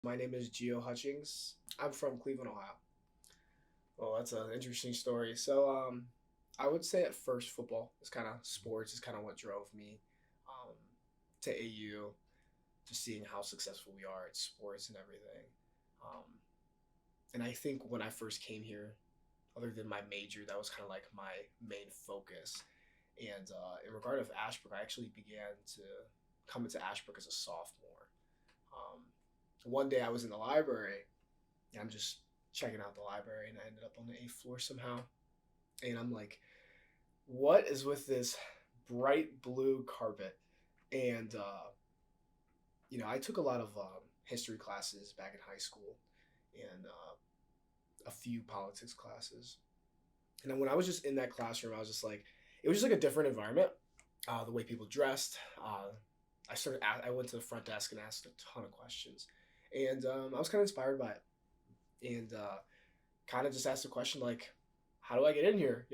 My name is Hutchings. I'm from Cleveland, Ohio. Well, that's an interesting story. I would say at first football is kind of sports is kind of what drove me um, to AU, just seeing how successful we are at sports and everything. Um, and I think when I first came here, other than my major, that was kind of like my main focus. And in regard of Ashbrook, I actually began to come into Ashbrook as a sophomore. Um, One day I was in the library. I'm just checking out the library, and I ended up on the eighth floor somehow. And I'm like, what is with this bright blue carpet? And I took a lot of history classes back in high school, and a few politics classes. And then when I was just in that classroom, I was just like, it was just like a different environment. The way people dressed. I went to the front desk and asked a ton of questions, and I was kind of inspired by it, and kind of just asked the question like, how do I get in here?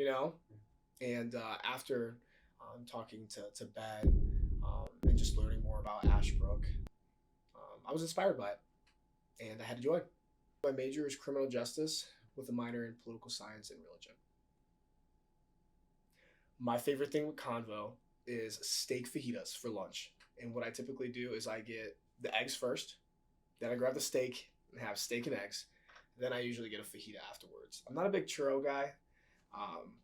And after talking to Ben and just learning more about Ashbrook, I was inspired by it, and I had to join. My major is criminal justice with a minor in political science and religion. My favorite thing with Convo is steak fajitas for lunch. And what I typically do is I get the eggs first, then I grab the steak and have steak and eggs. Then I usually get a fajita afterwards. I'm not a big churro guy,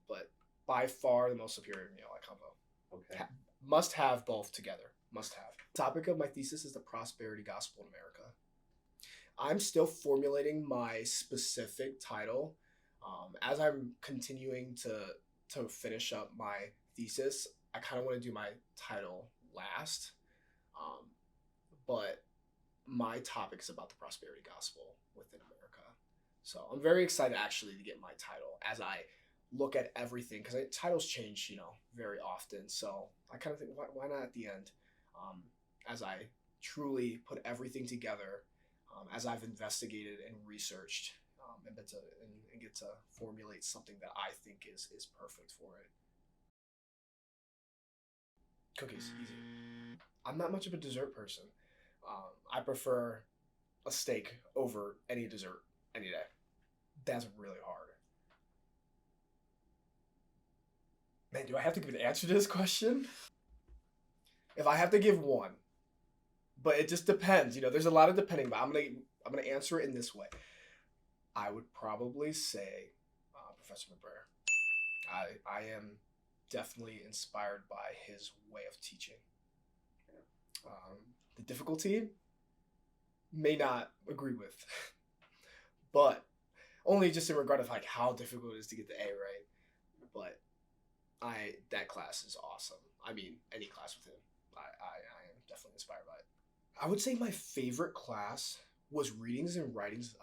but by far the most superior meal at Convo. Okay. Must have both together. Must have. The topic of my thesis is the prosperity gospel in America. I'm still formulating my specific title. As I'm continuing to finish up my thesis, I kind of want to do my title last. But my topic is about the prosperity gospel within America. So I'm very excited actually to get my title as I look at everything, because titles change, very often. So I kind of think, why not at the end, as I truly put everything together, as I've investigated and researched, and get to formulate something that I think is perfect for it. Cookies, easy. I'm not much of a dessert person. I prefer a steak over any dessert any day. That's really hard. Man, do I have to give an answer to this question? If I have to give one, but it just depends. There's a lot of depending. But I'm gonna answer it in this way. I would probably say Professor McBrayer. I am definitely inspired by his way of teaching. The difficulty may not agree with, but only just in regard of like how difficult it is to get the A right. But that class is awesome. I mean, any class with him, I am definitely inspired by it. I would say my favorite class was readings and writings,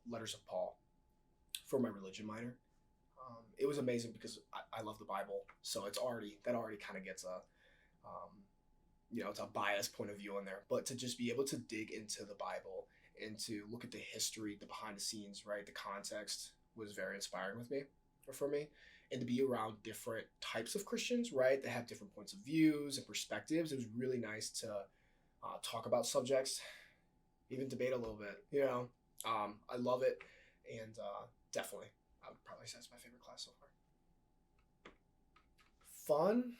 letters of Paul, for my religion minor. It was amazing because I love the Bible, so that already kind of gets it's a biased point of view in there. But to just be able to dig into the Bible and to look at the history, the behind the scenes, right, the context was very inspiring for me, and to be around different types of Christians, right, that have different points of views and perspectives. It was really nice to talk about subjects, even debate a little bit. I love it, and definitely, I would probably say it's my favorite class so far. Fun?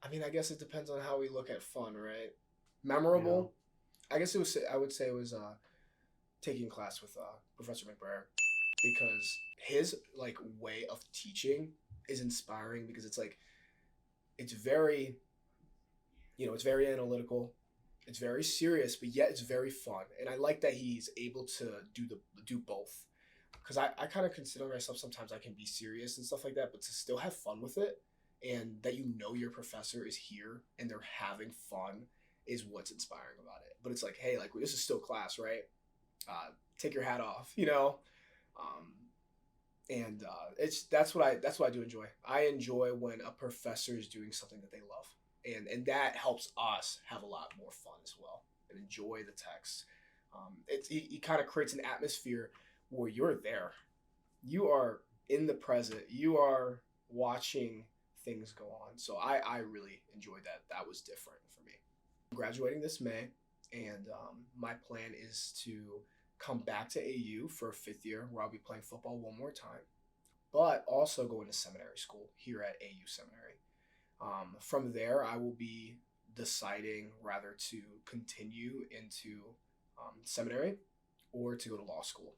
I mean, I guess it depends on how we look at fun, right? Memorable? I guess I would say it was taking class with Professor McBrayer, because his like way of teaching is inspiring, because it's like it's very it's very analytical, it's very serious, but yet it's very fun, and I like that he's able to do both, because I kind of consider myself sometimes I can be serious and stuff like that, but to still have fun with it, and that your professor is here and they're having fun is what's inspiring about it. But it's like, hey, like this is still class, right? Take your hat off, and that's what I do enjoy. I enjoy when a professor is doing something that they love, and that helps us have a lot more fun as well and enjoy the text. He kind of creates an atmosphere where you're there, you are in the present, you are watching things go on. So I really enjoyed that. That was different for me. I'm graduating this May, and my plan is to come back to AU for a fifth year where I'll be playing football one more time, but also go into seminary school here at AU Seminary. From there, I will be deciding rather to continue into seminary or to go to law school.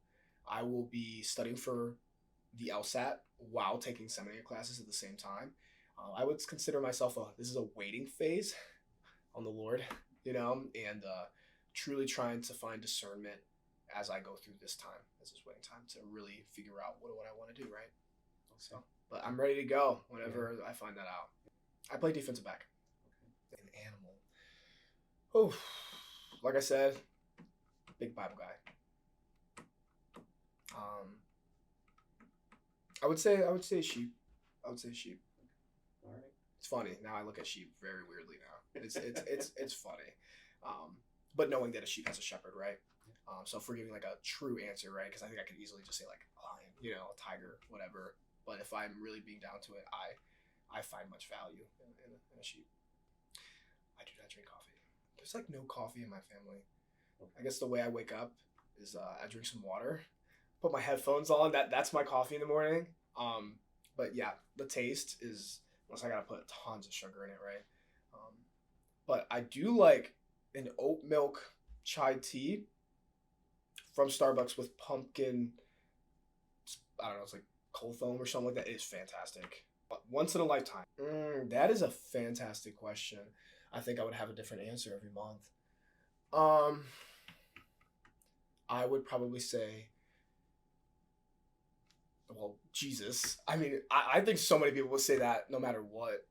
I will be studying for the LSAT while taking seminary classes at the same time. I would consider myself this is a waiting phase on the Lord, and truly trying to find discernment as I go through this time, as this waiting time, to really figure out what I want to do, right? So, but I'm ready to go whenever I find that out. I play defensive back. An animal. Oh, like I said, big Bible guy. Um, I would say sheep. I would say sheep. All right. It's funny now. I look at sheep very weirdly now. It's funny, but knowing that a sheep has a shepherd, right? So if we're giving like a true answer, right? Because I think I could easily just say like a lion, a tiger, whatever. But if I'm really being down to it, I find much value in a sheep. I do not drink coffee. There's like no coffee in my family. I guess the way I wake up is I drink some water, put my headphones on. That's my coffee in the morning. But yeah, the taste is unless I gotta put tons of sugar in it, right? Um, but I do like an oat milk chai tea from Starbucks with pumpkin. I don't know, it's like cold foam or something like that. It is fantastic. Once in a lifetime. That is a fantastic question. I think I would have a different answer every month. Um, I would probably say, well, Jesus. I mean, I think so many people would say that no matter what.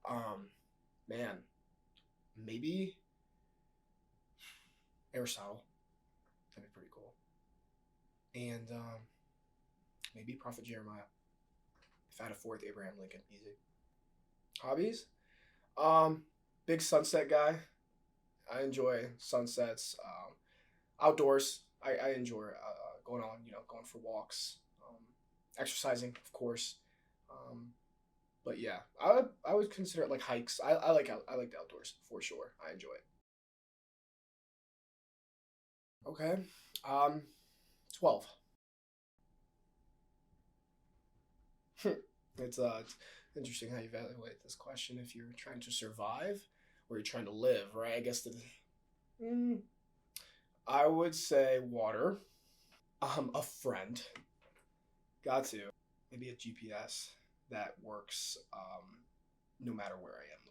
Man, maybe Aristotle. That'd be pretty cool. And maybe Prophet Jeremiah. If I had a fourth, Abraham Lincoln. Easy. Hobbies? Um, Big sunset guy. I enjoy sunsets. Outdoors. I enjoy going on, going for walks, exercising, of course. Um, but yeah, I would consider it like hikes. I like the outdoors for sure. I enjoy it. Okay. Um, 12. It's interesting how you evaluate this question. If you're trying to survive or you're trying to live, right? I guess mm, I would say water. A friend. Got to. Maybe a GPS that works no matter where I am.